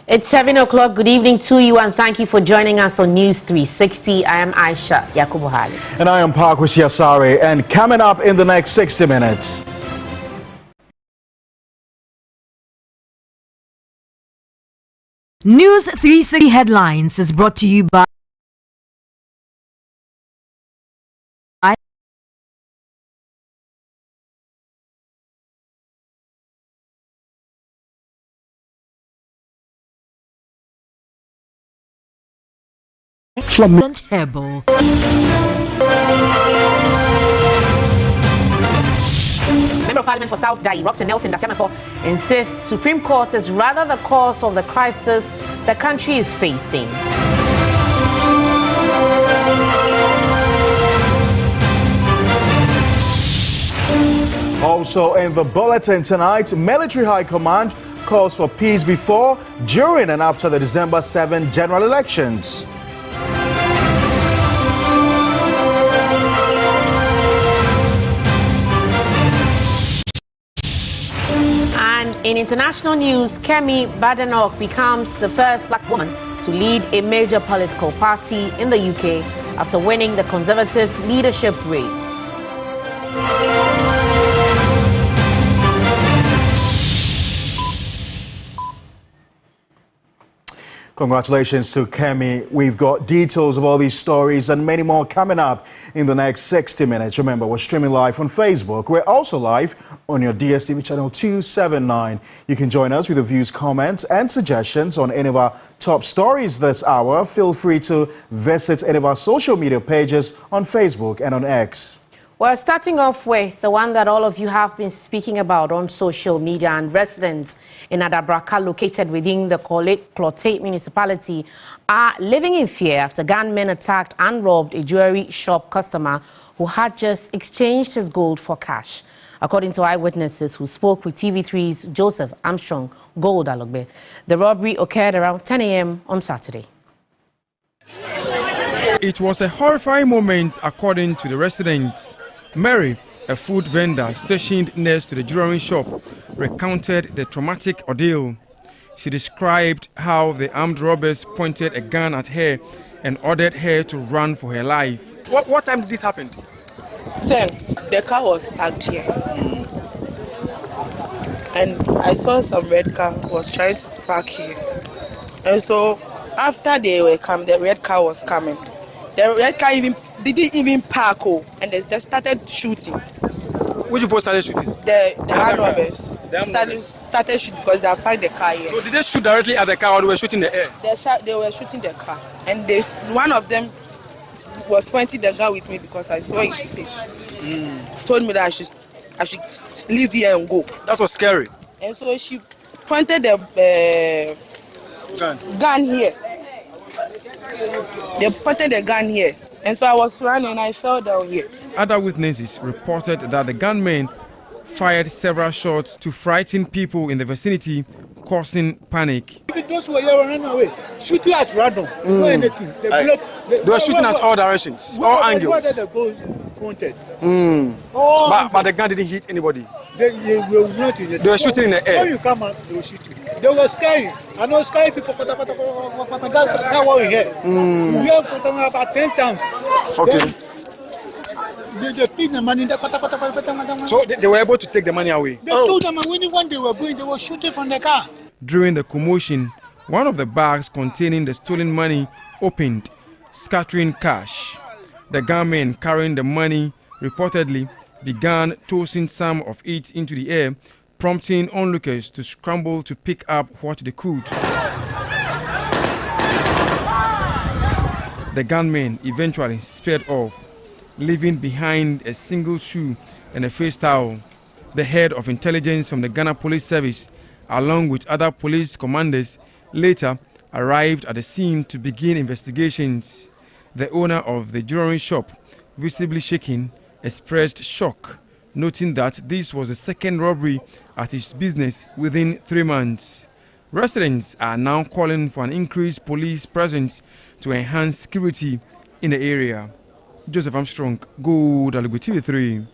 It's 7 o'clock. Good evening to you and thank you for joining us on News 360. I am Aisha Yakubuhali. And I am Parkwisi Asare. And coming up in the next 60 minutes. News 360 Headlines is brought to you by Herbal. Member of Parliament for South Dai, Roxanne Nelson Dakiamefo, insists Supreme Court is rather the cause of the crisis the country is facing. Also in the bulletin tonight, Military High Command calls for peace before, during and after the December 7 general elections. And in international news, Kemi Badenoch becomes the first black woman to lead a major political party in the UK after winning the Conservatives' leadership race. Congratulations to Kemi. We've got details of all these stories and many more coming up in the next 60 minutes. Remember, we're streaming live on Facebook. We're also live on your DSTV channel 279. You can join us with your views, comments and suggestions on any of our top stories this hour. Feel free to visit any of our social media pages on Facebook and on X. We're starting off with the one that all of you have been speaking about on social media, and residents in Adabraka, located within the Clotate municipality, are living in fear after gunmen attacked and robbed a jewelry shop customer who had just exchanged his gold for cash. According to eyewitnesses who spoke with TV3's Joseph Armstrong Gold Alogbe, the robbery occurred around 10 a.m. on Saturday. It was a horrifying moment, according to the residents. Mary, a food vendor stationed next to the jewelry shop, recounted the traumatic ordeal. She described how the armed robbers pointed a gun at her and ordered her to run for her life. What time did this happen? 10. The car was parked here. And I saw some red car was trying to park here. And so after they were coming, the red car was coming. The red car didn't even park, and they started shooting. Which people started shooting? The armed robbers started shooting because they parked the car here. So did they shoot directly at the car or they were shooting the air? They were shooting the car. And one of them was pointing the gun with me because I saw his face. Told me that I should leave here and go. That was scary. And so she pointed the gun here. They pointed the gun here, and so I was running and I fell down here. Other witnesses reported that the gunmen fired several shots to frighten people in the vicinity, causing panic. Those who were here ran away, shooting at random, no anything. They were shooting at all directions, all angles. But the gun didn't hit anybody. They were shooting in the air. When you come out, they were shooting. They were scary. I know scary people. That's what we hear. We hear about 10 times. Okay. They took the money. So they were able to take the money away? They told them when they were going, they were shooting from the car. During the commotion, one of the bags containing the stolen money opened, scattering cash. The gunmen carrying the money reportedly began tossing some of it into the air, prompting onlookers to scramble to pick up what they could. The gunmen eventually sped off, leaving behind a single shoe and a face towel. The head of intelligence from the Ghana Police Service, along with other police commanders, later arrived at the scene to begin investigations. The owner of the jewelry shop, visibly shaken, expressed shock, noting that this was the second robbery at his business within 3 months. Residents are now calling for an increased police presence to enhance security in the area. Joseph Armstrong, Gold Alogbe, TV3,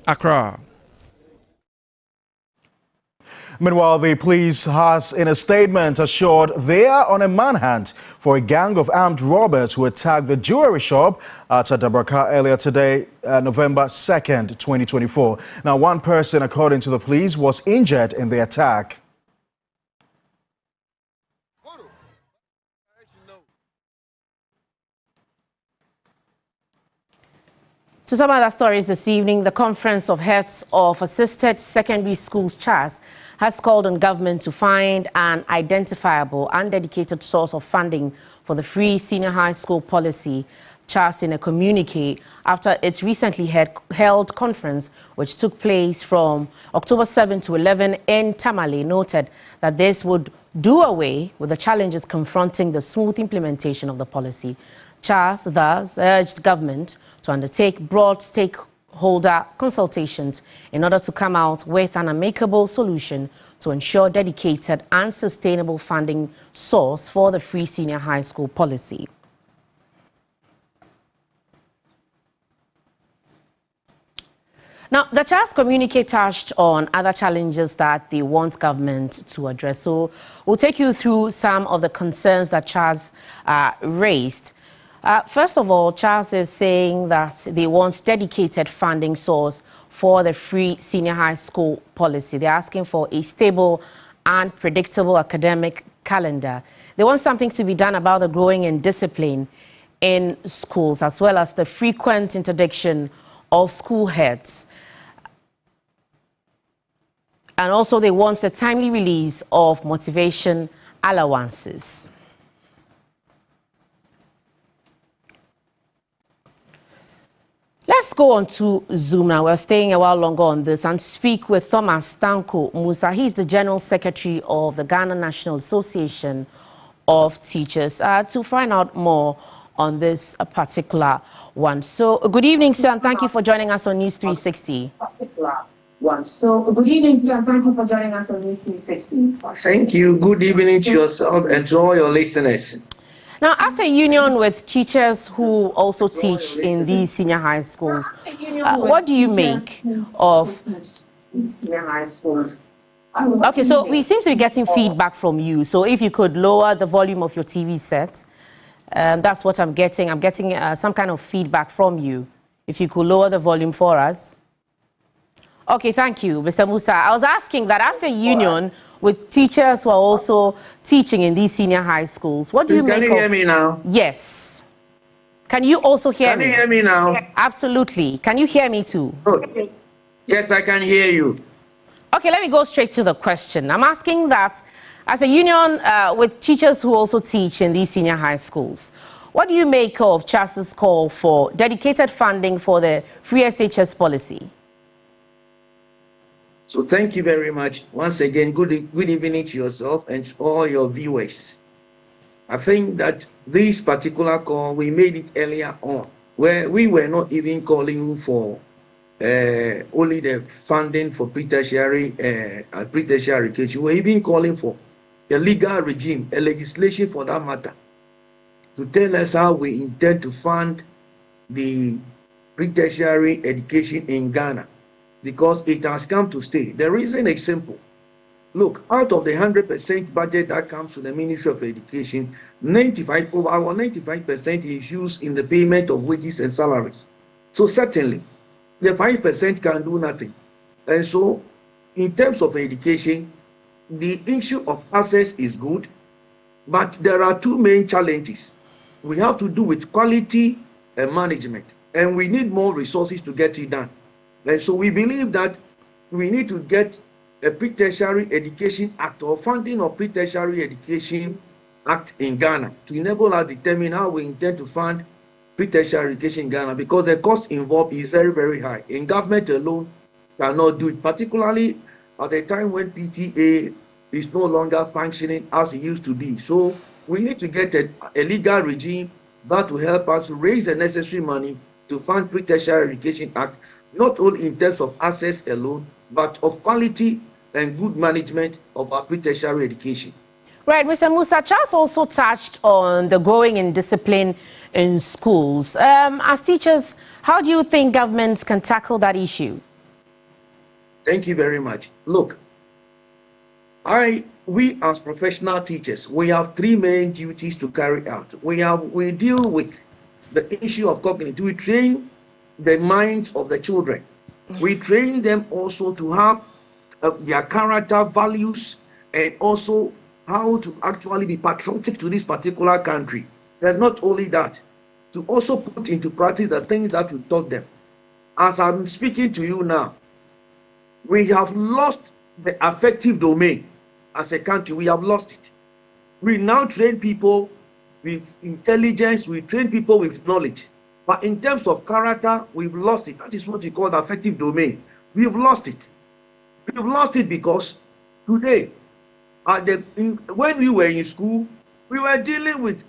Accra. Meanwhile, the police has, in a statement, assured they are on a manhunt for a gang of armed robbers who attacked the jewelry shop at Adabraka earlier today, November 2nd, 2024. Now, one person, according to the police, was injured in the attack. To some other stories this evening, the Conference of Heads of Assisted Secondary Schools, CHAS, has called on government to find an identifiable and dedicated source of funding for the free senior high school policy. CHAS, in a communique after its recently held conference, which took place from October 7 to 11 in Tamale, noted that this would do away with the challenges confronting the smooth implementation of the policy. CHAS thus urged government to undertake broad stakeholder consultations in order to come out with an amicable solution to ensure dedicated and sustainable funding source for the free senior high school policy. Now, the CHAS communique touched on other challenges that they want government to address. So we'll take you through some of the concerns that CHAS raised. First of all, CHAS is saying that they want dedicated funding source for the free senior high school policy. They're asking for a stable and predictable academic calendar. They want something to be done about the growing indiscipline in schools, as well as the frequent interdiction of school heads. And also they want the timely release of motivation allowances. Let's go on to Zoom now. We're staying a while longer on this and speak with Thomas Tanko Musa. He's the General Secretary of the Ghana National Association of Teachers, to find out more on this particular one. So, good evening, sir, and thank you for joining us on News 360. Good evening, sir, and thank you for joining us on News 360. Thank you. Good evening to yourself and to all your listeners. Now, as a union with teachers who also teach in these senior high schools, what do you make of senior high schools? Okay, so we seem to be getting feedback from you. So if you could lower the volume of your TV set, that's what I'm getting. I'm getting some kind of feedback from you. If you could lower the volume for us. Okay, thank you, Mr. Musa. I was asking that as a union with teachers who are also teaching in these senior high schools, what do you make of... Can you hear me now? Yes. Can you also hear me? Can you hear me now? Absolutely. Can you hear me too? Good. Yes, I can hear you. Okay, let me go straight to the question. I'm asking that as a union with teachers who also teach in these senior high schools, what do you make of CHAS's call for dedicated funding for the free SHS policy? So thank you very much. Once again, good evening to yourself and all your viewers. I think that this particular call, we made it earlier on, where we were not even calling for only the funding for pre-tertiary education. We were even calling for a legal regime, a legislation for that matter, to tell us how we intend to fund the pre-tertiary education in Ghana, because it has come to stay. The reason is simple. Look, out of the 100% budget that comes to the Ministry of Education, over 95% is used in the payment of wages and salaries. So certainly, the 5% can do nothing. And so, in terms of education, the issue of access is good, but there are two main challenges. We have to do with quality and management, and we need more resources to get it done. And so we believe that we need to get a pre-tertiary education act or funding of pre-tertiary education act in Ghana to enable us to determine how we intend to fund pre-tertiary education in Ghana, because the cost involved is very, very high. In government alone cannot do it, particularly at a time when PTA is no longer functioning as it used to be. So we need to get a legal regime that will help us raise the necessary money to fund pre-tertiary education act, not only in terms of access alone, but of quality and good management of our pre-tertiary education. Right, Mr. Musa, CHAS also touched on the growing indiscipline in schools. As teachers, how do you think governments can tackle that issue? Thank you very much. Look, We as professional teachers, we have three main duties to carry out. We deal with the issue of cognitive. We train the minds of the children. We train them also to have their character, values, and also how to actually be patriotic to this particular country. And not only that, to also put into practice the things that we taught them. As I'm speaking to you now, we have lost the affective domain as a country. We have lost it. We now train people with intelligence, we train people with knowledge. But in terms of character, we've lost it. That is what we call the affective domain. We've lost it. We've lost it because today, when we were in school, we were dealing with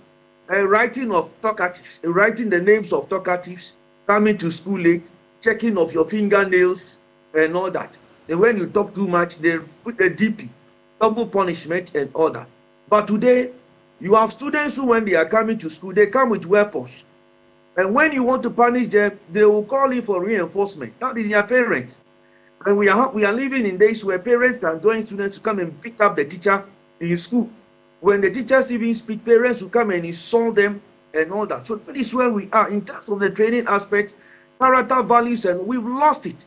writing of talkatives, writing the names of talkatives, coming to school late, checking of your fingernails and all that. And when you talk too much, they put a DP, double punishment and all that. But today, you have students who, when they are coming to school, they come with weapons. And when you want to punish them, they will call in for reinforcement. That is their parents. And we are living in days where parents can join students to come and pick up the teacher in school. When the teachers even speak, parents will come and insult them and all that. So that is where we are in terms of the training aspect, character, values, and we've lost it.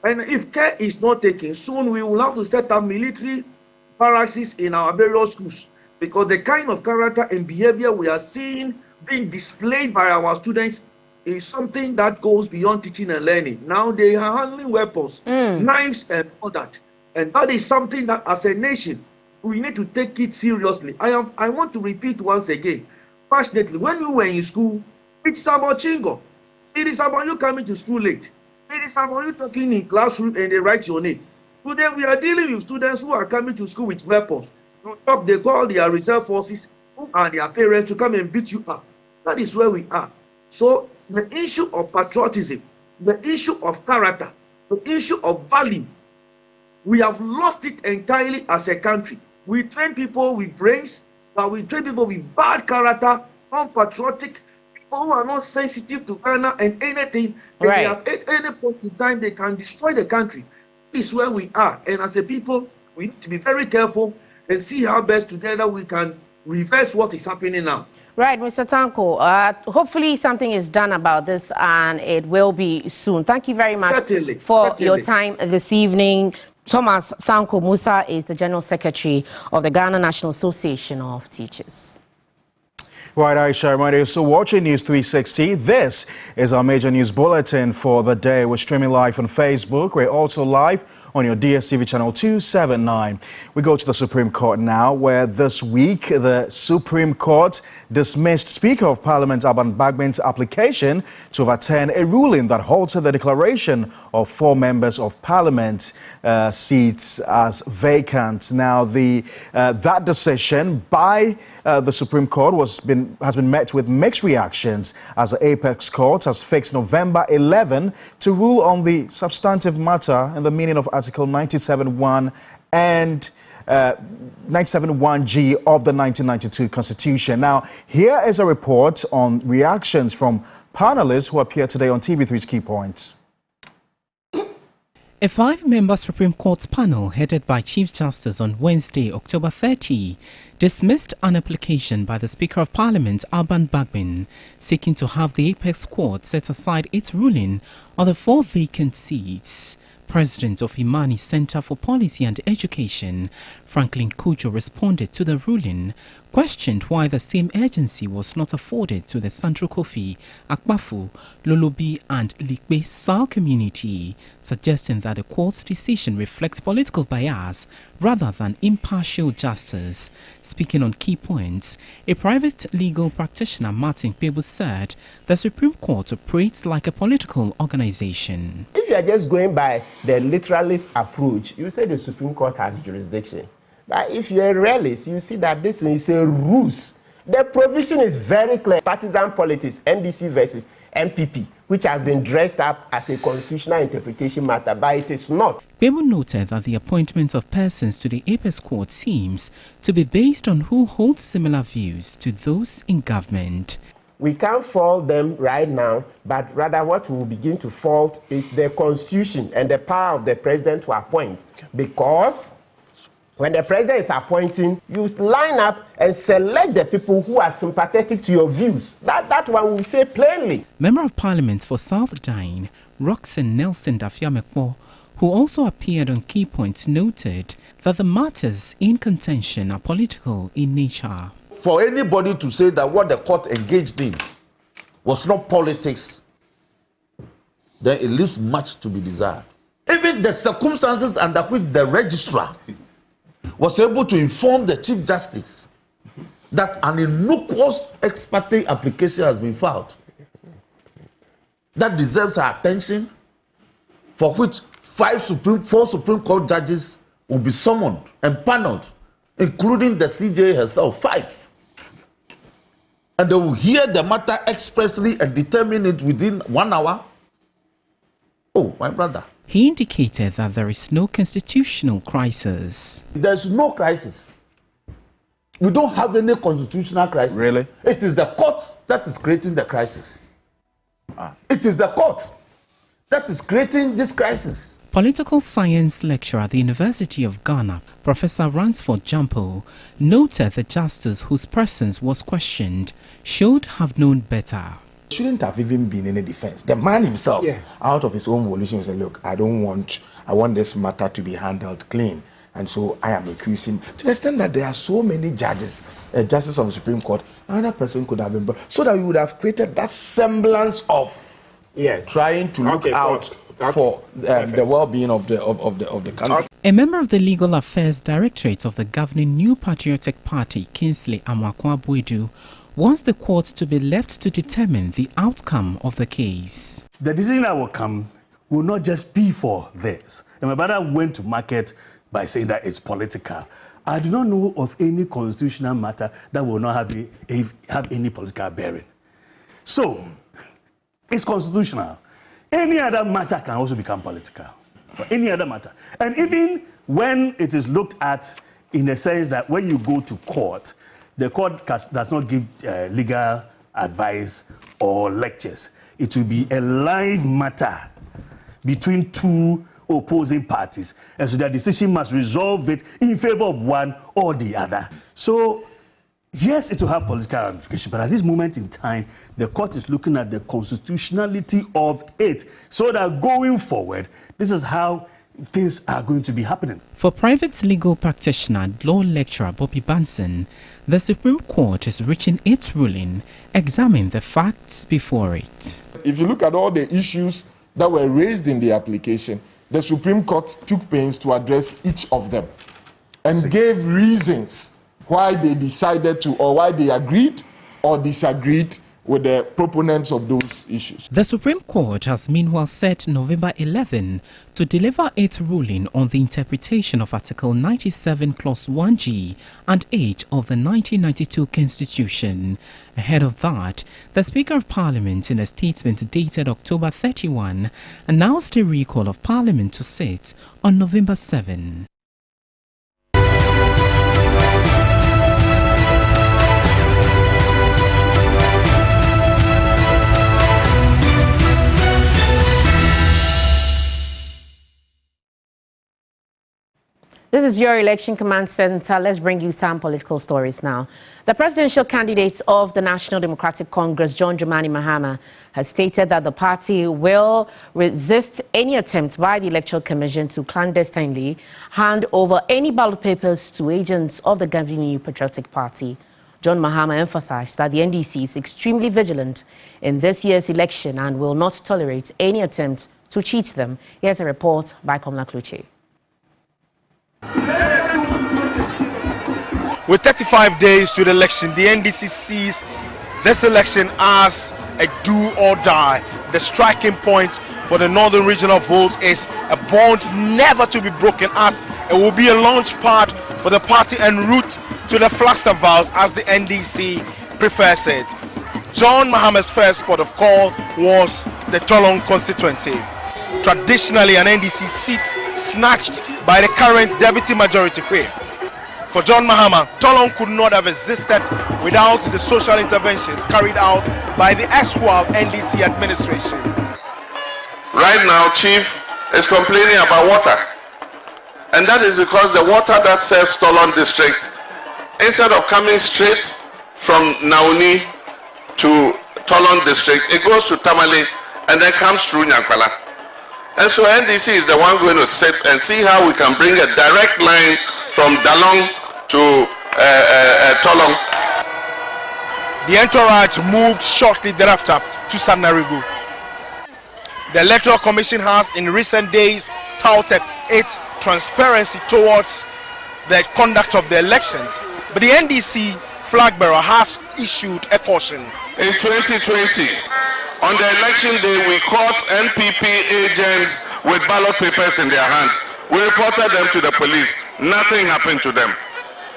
And if care is not taken, soon we will have to set up military barracks in our various schools, because the kind of character and behavior we are seeing being displayed by our students is something that goes beyond teaching and learning. Now they are handling weapons, knives, and all that. And that is something that as a nation, we need to take it seriously. I want to repeat once again, passionately, when you were in school, it's about chingo. It is about you coming to school late. It is about you talking in classroom and they write your name. Today we are dealing with students who are coming to school with weapons. You talk, they call their reserve forces who are their parents to come and beat you up. That is where we are. So the issue of patriotism, the issue of character, the issue of value, we have lost it entirely as a country. We train people with brains, but we train people with bad character, unpatriotic, people who are not sensitive to Ghana and anything. And they at any point in time, they can destroy the country. This is where we are. And as a people, we need to be very careful and see how best together we can reverse what is happening now. Right, Mr. Tanko, hopefully something is done about this and it will be soon. Thank you very much for your time this evening. Thomas Tanko Musa is the General Secretary of the Ghana National Association of Teachers. Right, Aisha, reminder, so watching News 360. This is our major news bulletin for the day. We're streaming live on Facebook. We're also live on your DSTV channel 279. We go to the Supreme Court now, where this week the Supreme Court dismissed Speaker of Parliament Adabraka Bagben's application to overturn a ruling that halted the declaration of 4 members of Parliament seats as vacant. Now, that decision by the Supreme Court has been met with mixed reactions, as the Apex Court has fixed November 11 to rule on the substantive matter in the meaning of Article 97(1) and 97(1)(g of the 1992 Constitution. Now, here is a report on reactions from panelists who appear today on TV3's Key Points. A 5-member Supreme Court panel headed by Chief Justice on Wednesday, October 30, dismissed an application by the Speaker of Parliament, Adabraka Bagben, seeking to have the Apex Court set aside its ruling on the 4 vacant seats. President of Imani Center for Policy and Education, Franklin Kujo, responded to the ruling, questioned why the same agency was not afforded to the Central Kofi, Akpafu, Lolobi and Likbe Sal community, suggesting that the court's decision reflects political bias rather than impartial justice. Speaking on key points, a private legal practitioner, Martin Pebu, said the Supreme Court operates like a political organization. If you are just going by the literalist approach, you say the Supreme Court has jurisdiction. But if you're a realist, you see that this is a ruse. The provision is very clear. Partisan politics, NDC versus MPP, which has been dressed up as a constitutional interpretation matter, but it is not. Pebu noted that the appointment of persons to the Apex Court seems to be based on who holds similar views to those in government. We can't fault them right now, but rather what we will begin to fault is the Constitution and the power of the President to appoint, because When the president is appointing, you line up and select the people who are sympathetic to your views. That one we say plainly. Member of Parliament for South Dine, Roxanne Nelson Dafiamekpo, who also appeared on key points, noted that the matters in contention are political in nature. For anybody to say that what the court engaged in was not politics, then it leaves much to be desired. Even the circumstances under which the registrar was able to inform the Chief Justice that an innocuous ex parte application has been filed, that deserves our attention, for which 4 Supreme Court judges will be summoned and paneled, including the CJ herself, 5. And they will hear the matter expressly and determine it within 1 hour. Oh, my brother. He indicated that there is no constitutional crisis. There's no crisis. We don't have any constitutional crisis. Really? It is the court that is creating the crisis. It is the court that is creating this crisis. Political science lecturer at the University of Ghana, Professor Ransford Jampo, noted the justice whose presence was questioned should have known better. Shouldn't have even been any defense. The man himself, out of his own volition, said, look, I want this matter to be handled clean. And so I am accusing, to the extent that there are so many judges, a justice of the Supreme Court, another person could have been brought, so that we would have created that semblance of trying to look out for the well-being of the country. A member of the Legal Affairs Directorate of the governing New Patriotic Party, Kingsley Amakwa-Boidu, wants the court to be left to determine the outcome of the case. The decision that will come will not just be for this. And my brother went to market by saying that it's political. I do not know of any constitutional matter that will not have any political bearing. So, it's constitutional. Any other matter can also become political. Any other matter. And even when it is looked at in the sense that when you go to court, the court does not give legal advice or lectures. It will be a live matter between 2 opposing parties. And so their decision must resolve it in favor of one or the other. So, yes, it will have political ramifications, but at this moment in time, the court is looking at the constitutionality of it, so that going forward, this is how things are going to be happening. For private legal practitioner, law lecturer Bobby Banson, the Supreme Court is reaching its ruling, examine the facts before it. If you look at all the issues that were raised in the application, the Supreme Court took pains to address each of them and gave reasons why they decided to, or why they agreed or disagreed with the proponents of those issues. The Supreme Court has meanwhile set November 11 to deliver its ruling on the interpretation of Article 97 Clause 1G and H of the 1992 Constitution. Ahead of that, the Speaker of Parliament, in a statement dated October 31, announced a recall of Parliament to sit on November 7. This is your Election Command Center. Let's bring you some political stories now. The presidential candidate of the National Democratic Congress, John Dramani Mahama, has stated that the party will resist any attempt by the Electoral Commission to clandestinely hand over any ballot papers to agents of the governing New Patriotic Party. John Mahama emphasized that the NDC is extremely vigilant in this year's election and will not tolerate any attempt to cheat them. Here's a report by Komla Kluche. With 35 days to the election, the NDC sees this election as a do or die. The striking point for the Northern Regional vote is a bond never to be broken, as it will be a launch pad for the party en route to the Flagstaff vows, as the NDC prefers it. John Mahama's first port of call was the Tolong constituency, traditionally an NDC seat snatched by the current deputy majority whip. For John Mahama, Tolong could not have existed without the social interventions carried out by the ex-Wal NDC administration. Right now, Chief is complaining about water. And that is because the water that serves Tolon district, instead of coming straight from Nauni to Tolon district, it goes to Tamale and then comes through Nyankwala. And so NDC is the one going to sit and see how we can bring a direct line from Dalong to Tolong. The entourage moved shortly thereafter to Sanarigu. The Electoral Commission has in recent days touted its transparency towards the conduct of the elections, but the NDC flag bearer has issued a caution. In 2020, on the election day, we caught NPP agents with ballot papers in their hands. We reported them to the police. Nothing happened to them.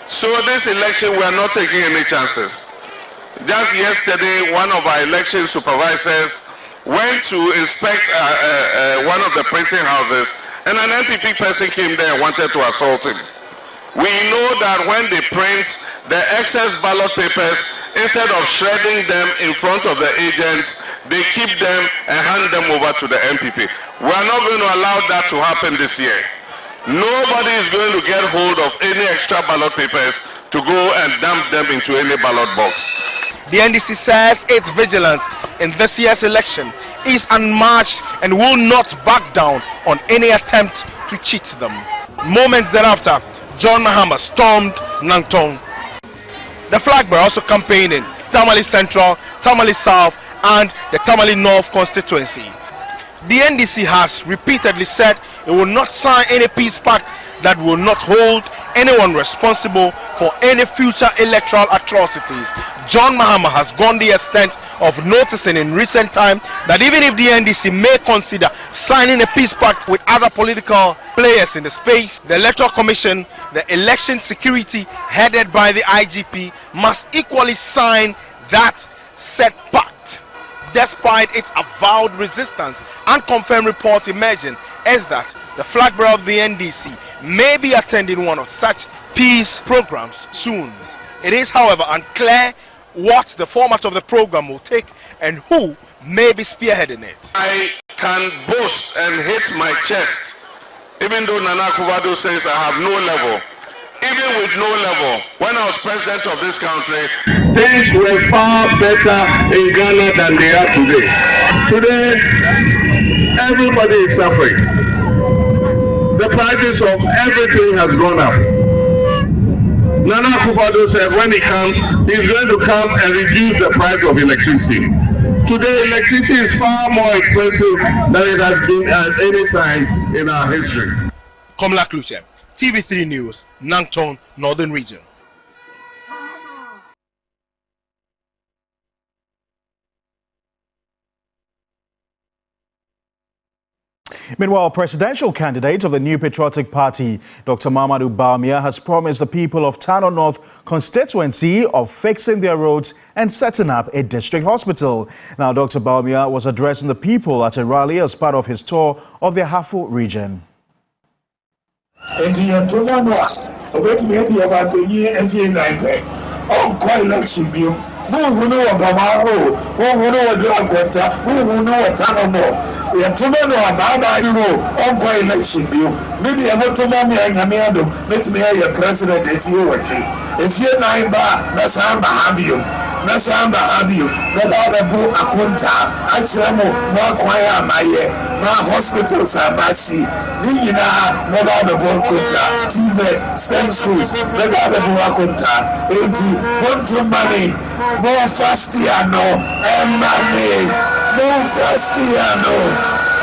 So this election, we are not taking any chances. Just yesterday, one of our election supervisors went to inspect one of the printing houses, and an NPP person came there and wanted to assault him. We know that when they print the excess ballot papers, instead of shredding them in front of the agents, they keep them and hand them over to the NPP. We are not going to allow that to happen this year. Nobody is going to get hold of any extra ballot papers to go and dump them into any ballot box. The NDC says its vigilance in this year's election is unmatched and will not back down on any attempt to cheat them. Moments thereafter, John Mahama stormed Nangtong. The flag bearer also campaigned in Tamale Central, Tamale South and the Tamale North constituency. The NDC has repeatedly said it will not sign any peace pact that will not hold anyone responsible for any future electoral atrocities. John Mahama has gone the extent of noticing in recent time that even if the NDC may consider signing a peace pact with other political players in the space, the Electoral Commission, the election security headed by the IGP, must equally sign that said pact. Despite its avowed resistance, unconfirmed reports emerging is that the flag bearer of the NDC may be attending one of such peace programs soon. It is, however, unclear what the format of the program will take and who may be spearheading it. I can boast and hit my chest, even though Nana Akufo-Addo says I have no level. Even with no level, when I was president of this country, things were far better in Ghana than they are today. Today, everybody is suffering. The prices of everything has gone up. Nana Akufo-Addo said when he comes, he's going to come and reduce the price of electricity. Today, electricity is far more expensive than it has been at any time in our history. Komla Kluche, TV3 News, Nangtong, Northern Region. Meanwhile, presidential candidate of the New Patriotic Party, Dr. Mahamudu Bawumia, has promised the people of Tano North constituency of fixing their roads and setting up a district hospital. Now, Dr. Bawumia was addressing the people at a rally as part of his tour of the Ahafo region. Nasamba have you, but other book a conta, Achamo, more choir, my hospitals are massy, Nina, no other book conta, TVET, stem schools, but other book conta, 80, want to money, more fastiano, and money, more fastiano,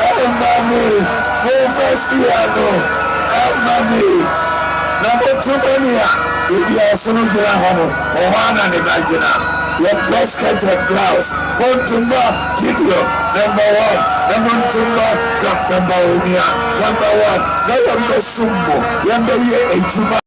and money, more fastiano, and money. Number 2 million. If you are someone to home, or one and a your basket of blouse. One to mark Gideon. Number 1. Number 2, Dr. Bawumia. Number 1. Number Sumbo. Number 8.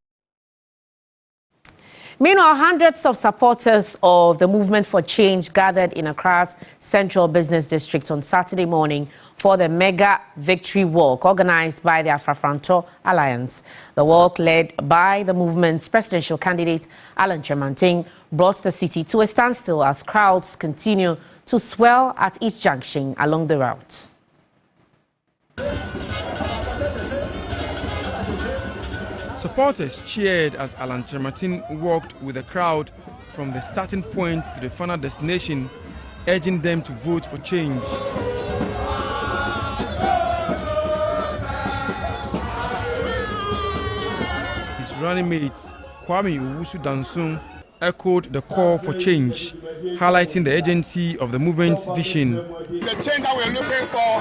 Meanwhile, hundreds of supporters of the Movement for Change gathered in Accra's Central Business District on Saturday morning for the mega victory walk organized by the Afrafranto Alliance. The walk, led by the movement's presidential candidate Alan Chemanting, brought the city to a standstill as crowds continue to swell at each junction along the route. Supporters cheered as Asante Martin walked with the crowd from the starting point to the final destination, urging them to vote for change. His running mates, Kwame Owusu Dansung, echoed the call for change, highlighting the urgency of the movement's vision. The change that we're looking for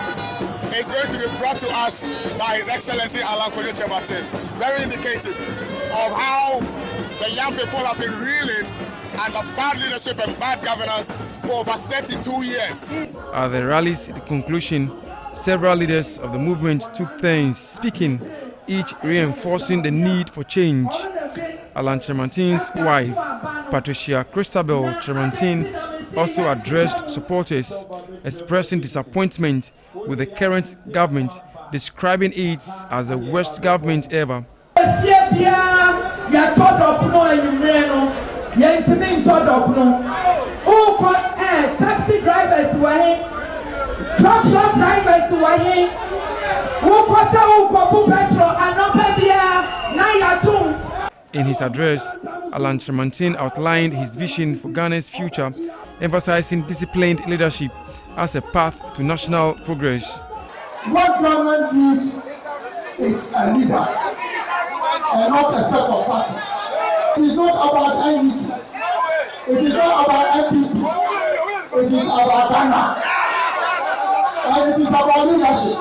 is going to be brought to us by His Excellency Alan Kotoko Martin, very indicative of how the young people have been reeling under bad leadership and bad governance for over 32 years. At the rally's conclusion, several leaders of the movement took turns speaking, each reinforcing the need for change. Alan Tremantin's wife, Patricia Christabel Tremantin, also addressed supporters, expressing disappointment with the current government, describing it as the worst government ever. Taxi drivers truck drivers In his address, Alan Tremantin outlined his vision for Ghana's future, emphasizing disciplined leadership as a path to national progress. What government needs is a leader and not a set of parties. It is not about NEC. It is not about MPP. It is about Ghana. And it is about leadership.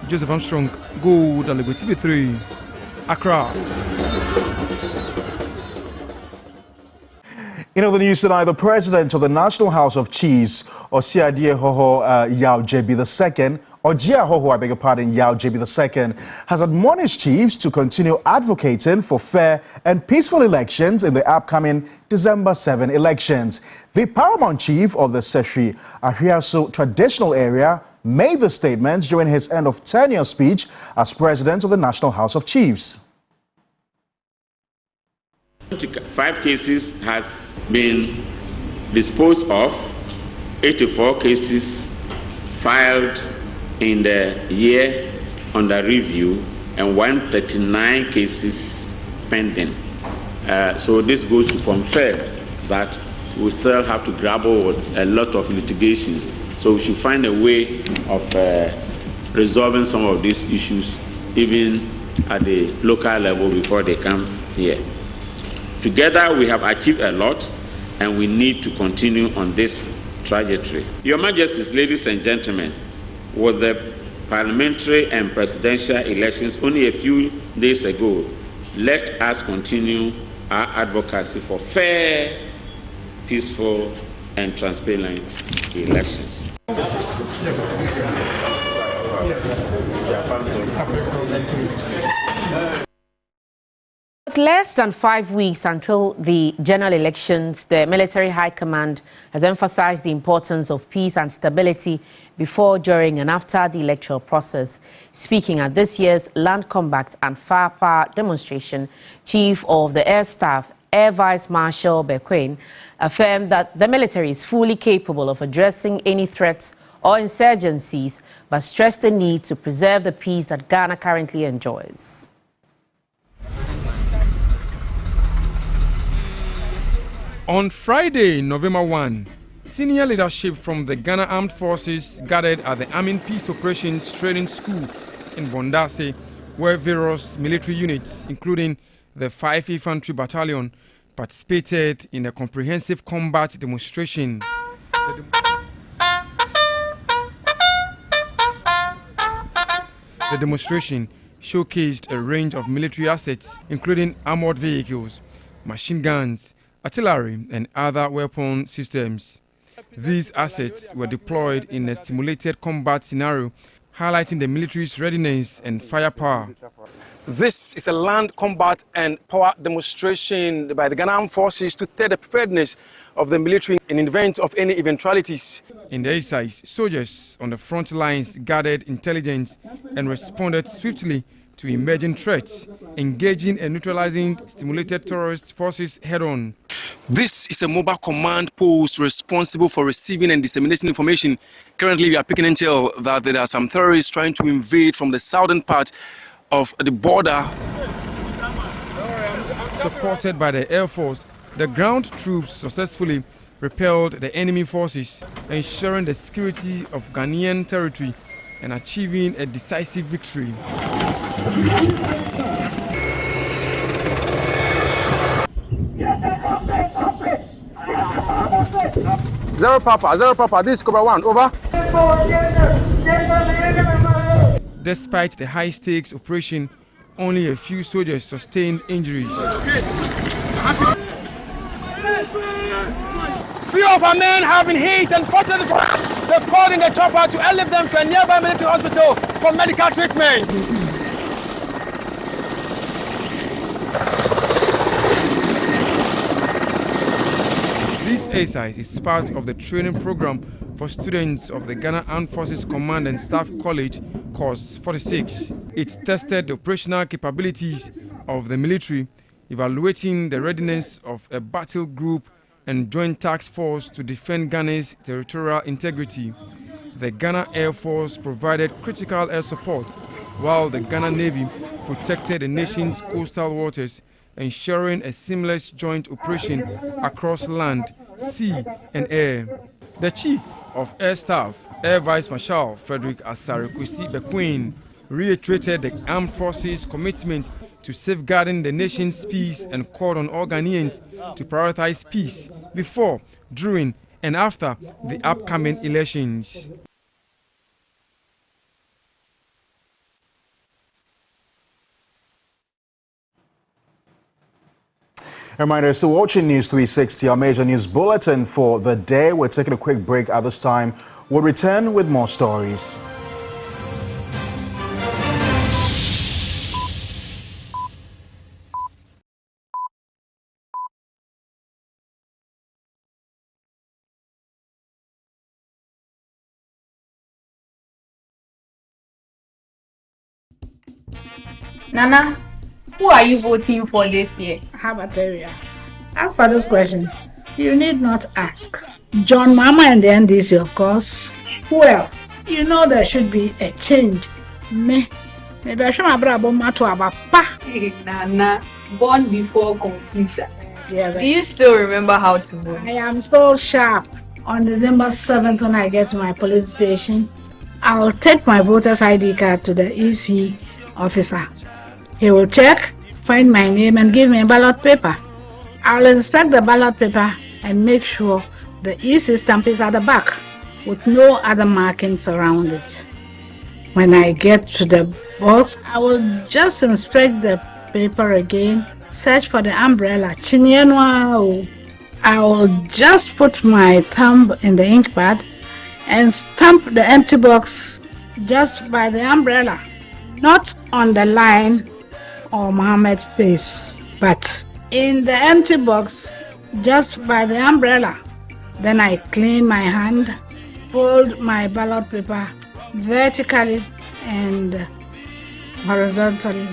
Joseph Armstrong, Gold, TV3, Accra. In other news tonight, the president of the National House of Chiefs, Osiadie Hoho Yao JB II, or Jia Hoho, I beg your pardon, Yao JB II, has admonished chiefs to continue advocating for fair and peaceful elections in the upcoming December 7 elections. The paramount chief of the Seshri Ahiaso traditional area made the statement during his end of tenure speech as president of the National House of Chiefs. 5 cases has been disposed of, 84 cases filed in the year under review, and 139 cases pending. So this goes to confirm that we still have to grapple with a lot of litigations. So we should find a way of resolving some of these issues even at the local level before they come here. Together we have achieved a lot, and we need to continue on this trajectory. Your Majesties, ladies and gentlemen, with the parliamentary and presidential elections only a few days ago, let us continue our advocacy for fair, peaceful, and transparent elections. With less than 5 weeks until the general elections, the military high command has emphasized the importance of peace and stability before, during, and after the electoral process. Speaking at this year's Land Combat and Firepower demonstration, Chief of the Air Staff, Air Vice Marshal Bequin, affirmed that the military is fully capable of addressing any threats or insurgencies, but stressed the need to preserve the peace that Ghana currently enjoys. On Friday, November 1, senior leadership from the Ghana Armed Forces gathered at the Army Peace Operations Training School in Bondase, where various military units, including the 5th Infantry Battalion, participated in a comprehensive combat demonstration. The demonstration showcased a range of military assets, including armored vehicles, machine guns, artillery, and other weapon systems. These assets were deployed in a stimulated combat scenario, highlighting the military's readiness and firepower. This is a land combat and power demonstration by the Ghana Armed Forces to test the preparedness of the military in event of any eventualities. In the exercise, soldiers on the front lines gathered intelligence and responded swiftly to emerging threats, engaging and neutralizing stimulated terrorist forces head-on. This is a mobile command post responsible for receiving and disseminating information. Currently, we are picking intel that there are some terrorists trying to invade from the southern part of the border. supported by the Air Force, the ground troops successfully repelled the enemy forces, ensuring the security of Ghanaian territory and achieving a decisive victory. Zero Papa, this is Cobra 1, over. Despite the high-stakes operation, only a few soldiers sustained injuries. Few of our men have been hit and fortunately they've called in the chopper to airlift them to a nearby military hospital for medical treatment. This exercise is part of the training program for students of the Ghana Armed Forces Command and Staff College, Course 46. It tested the operational capabilities of the military, evaluating the readiness of a battle group and joint task force to defend Ghana's territorial integrity. The Ghana Air Force provided critical air support, while the Ghana Navy protected the nation's coastal waters, ensuring a seamless joint operation across land, sea, and air. The Chief of Air Staff, Air Vice Marshal Frederick Asare Bequeen, reiterated the armed forces' commitment to safeguarding the nation's peace and called on all Ghanaians to prioritize peace before, during, and after the upcoming elections. A reminder, still watching News 360, our major news bulletin for the day. We're taking a quick break at this time. We'll return with more stories. Nana, who are you voting for this year? How about area? As for this question, you need not ask. John Mama and the NDC, of course. Who else? You know there should be a change. Maybe I should have brought to Papa. Nana, born before computer. Yeah, do you still remember how to vote? I am so sharp. On December 7th, when I get to my police station, I'll take my voter's ID card to the EC officer. He will check, find my name, and give me a ballot paper. I'll inspect the ballot paper and make sure the EC stamp is at the back with no other markings around it. When I get to the box, I will just inspect the paper again, search for the umbrella. I will just put my thumb in the ink pad and stamp the empty box just by the umbrella, not on the line or Mohammed's face, but in the empty box just by the umbrella. Then I clean my hand, fold my ballot paper vertically and horizontally,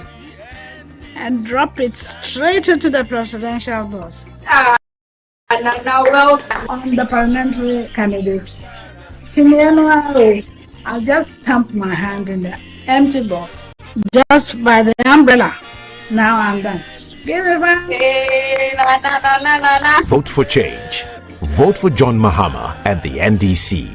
and drop it straight into the presidential box. Now, well done. On the parliamentary candidate, I'll just stamp my hand in the empty box just by the umbrella. Now I'm done. Give it back. Vote for change. Vote for John Mahama and the NDC.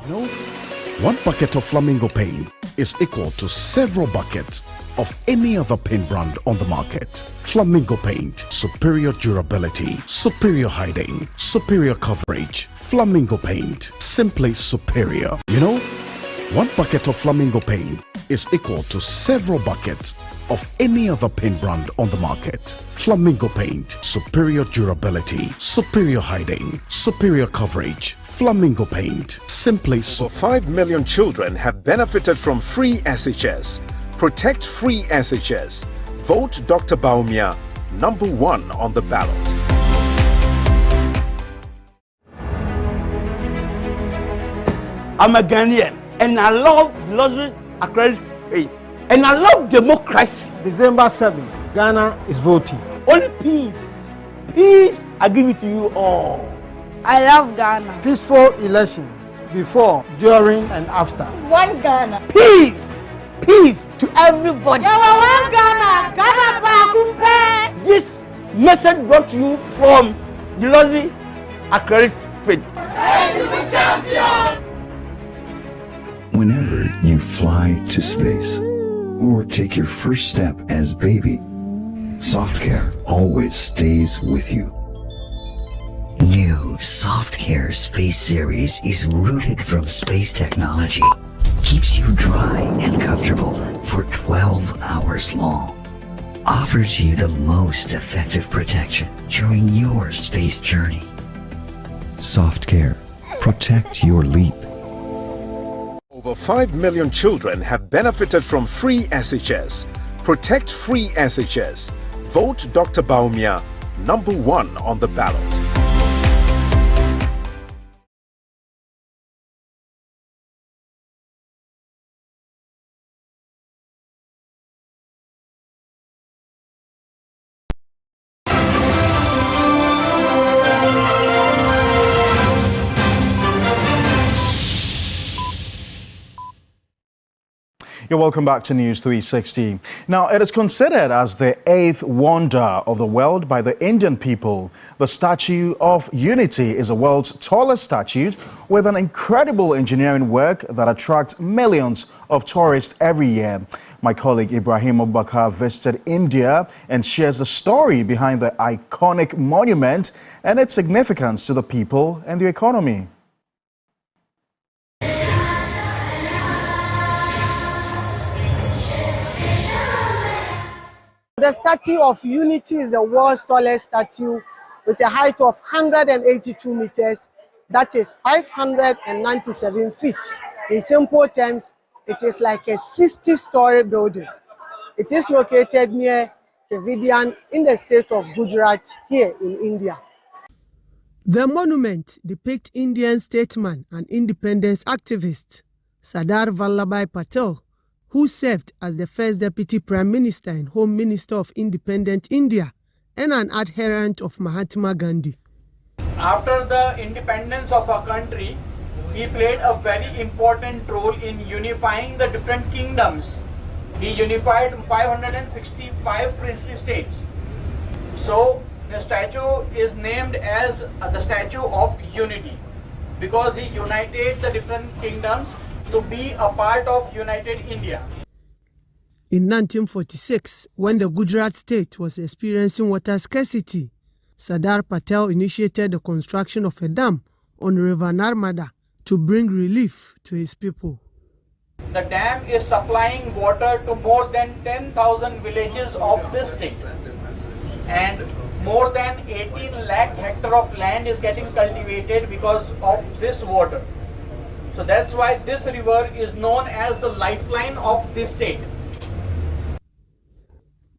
No, 1 bucket of Flamingo paint is equal to several buckets of any other paint brand on the market. Flamingo paint, superior durability, superior hiding, superior coverage. Flamingo paint, simply superior. You know, 1 bucket of Flamingo paint is equal to several buckets of any other paint brand on the market. Flamingo paint, superior durability, superior hiding, superior coverage. Flamingo paint, simply superior. 5 million children have benefited from free SHS. Protect free SHS. Vote Dr. Baumia, #1 on the ballot. I'm a Ghanaian and I love luxury accredited faith. And I love democracy. December 7th, Ghana is voting. Only peace. Peace, I give it to you all. I love Ghana. Peaceful election before, during, and after. One Ghana. Peace. Peace to everybody. One Ghana. Ghana. This message brought to you from the Galamsey Accredited. Whenever you fly to space or take your first step as baby, Soft Care always stays with you. New Soft Care Space Series is rooted from space technology. Keeps you dry and comfortable for 12 hours long. Offers you the most effective protection during your space journey. Soft Care. Protect your leap. Over 5 million children have benefited from free SHS. Protect free SHS. Vote Dr. Baumia #1 on the ballot. You're welcome back to News 360. Now, it is considered as the 8th wonder of the world by the Indian people. The Statue of Unity is the world's tallest statue with an incredible engineering work that attracts millions of tourists every year. My colleague Ibrahim Adabraka visited India and shares the story behind the iconic monument and its significance to the people and the economy. The Statue of Unity is the world's tallest statue with a height of 182 meters, that is 597 feet. In simple terms, it is like a 60-story building. It is located near Kevidian in the state of Gujarat here in India. The monument depicts Indian statesman and independence activist Sardar Vallabhbhai Patel, who served as the first Deputy Prime Minister and Home Minister of Independent India and an adherent of Mahatma Gandhi. After the independence of our country, he played a very important role in unifying the different kingdoms. He unified 565 princely states. So the statue is named as the Statue of Unity because he united the different kingdoms to be a part of United India. In 1946, when the Gujarat state was experiencing water scarcity, Sardar Patel initiated the construction of a dam on River Narmada to bring relief to his people. The dam is supplying water to more than 10,000 villages of this state, and more than 18 lakh hectares of land is getting cultivated because of this water. So that's why this river is known as the lifeline of this state.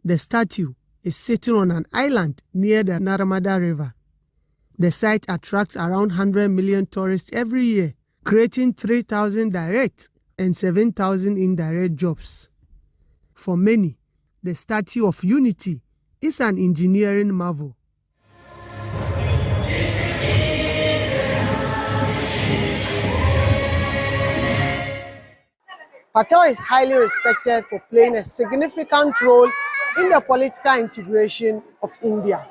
The statue is sitting on an island near the Narmada River. The site attracts around 100 million tourists every year, creating 3,000 direct and 7,000 indirect jobs. For many, the Statue of Unity is an engineering marvel. Patel is highly respected for playing a significant role in the political integration of India.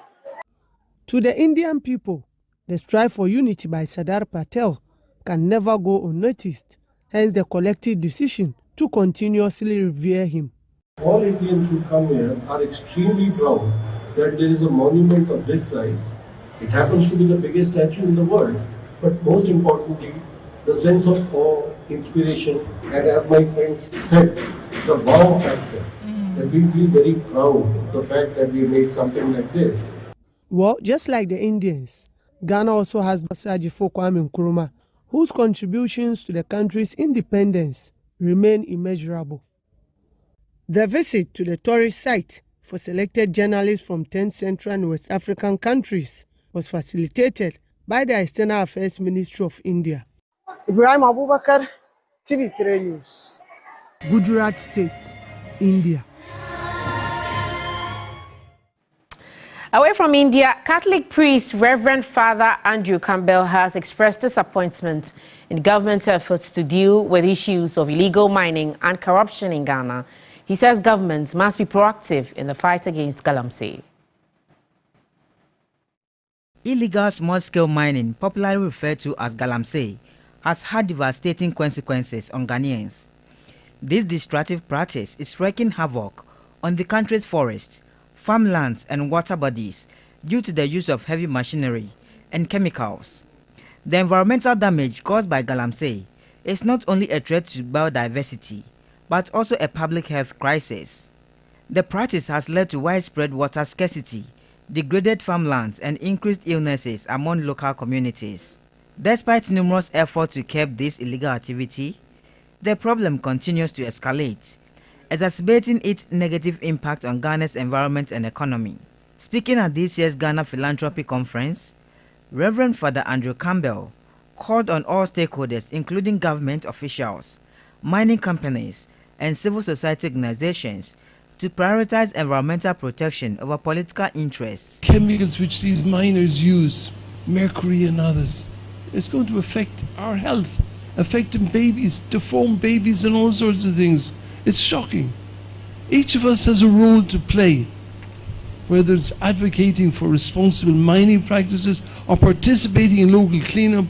To the Indian people, the strive for unity by Sardar Patel can never go unnoticed, hence the collective decision to continuously revere him. All Indians who come here are extremely proud that there is a monument of this size. It happens to be the biggest statue in the world, but most importantly, the sense of awe, inspiration, and as my friends said, the wow factor, that we feel very proud of the fact that we made something like this. Well, just like the Indians, Ghana also has Sajifo Kwame Nkrumah, whose contributions to the country's independence remain immeasurable. The visit to the tourist site for selected journalists from 10 Central and West African countries was facilitated by the External Affairs Ministry of India. Ibrahim Abubakar, TV3 News. Gujarat State, India. Away from India, Catholic priest Reverend Father Andrew Campbell has expressed disappointment in government efforts to deal with issues of illegal mining and corruption in Ghana. He says governments must be proactive in the fight against Galamsey. Illegal small-scale mining, popularly referred to as Galamsey, has had devastating consequences on Ghanaians. This destructive practice is wreaking havoc on the country's forests, farmlands and water bodies due to the use of heavy machinery and chemicals. The environmental damage caused by Galamsey is not only a threat to biodiversity, but also a public health crisis. The practice has led to widespread water scarcity, degraded farmlands and increased illnesses among local communities. Despite numerous efforts to curb this illegal activity, the problem continues to escalate, exacerbating its negative impact on Ghana's environment and economy. Speaking at this year's Ghana Philanthropy Conference, Reverend Father Andrew Campbell called on all stakeholders, including government officials, mining companies, and civil society organizations, to prioritize environmental protection over political interests. Chemicals which these miners use, mercury and others, it's going to affect our health, affecting babies, deform babies and all sorts of things. It's shocking. Each of us has a role to play, whether it's advocating for responsible mining practices or participating in local cleanup.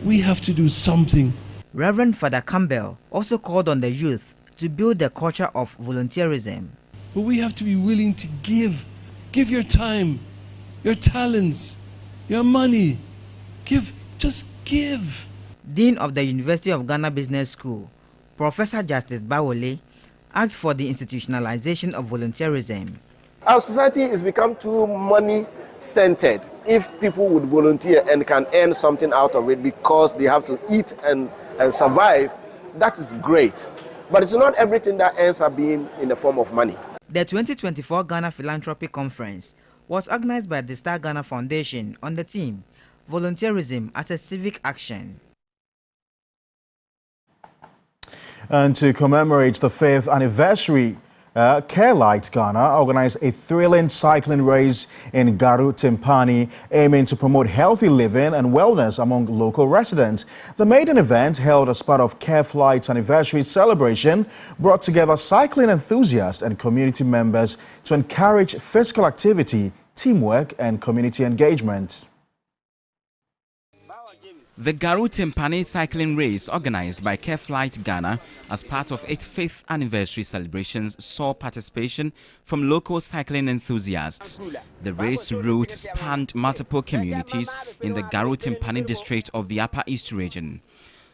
We have to do something. Reverend Father Campbell also called on the youth to build the culture of volunteerism. But we have to be willing to give. Give your time, your talents, your money. Just give. Dean of the University of Ghana Business School, Professor Justice Bawole, asked for the institutionalization of volunteerism. Our society has become too money-centered. If people would volunteer and can earn something out of it because they have to eat and survive, that is great. But it's not everything that ends up being in the form of money. The 2024 Ghana Philanthropy Conference was organized by the Star Ghana Foundation on the theme, Volunteerism as a Civic Action. And to commemorate the 5th anniversary, Care Light Ghana organized a thrilling cycling race in Garu Timpani, aiming to promote healthy living and wellness among local residents. The maiden event, held as part of Care Light's anniversary celebration, brought together cycling enthusiasts and community members to encourage physical activity, teamwork and community engagement. The Garu Timpani cycling race, organized by Care Flight Ghana as part of its 5th anniversary celebrations, saw participation from local cycling enthusiasts. The race route spanned multiple communities in the Garu Timpani district of the Upper East region.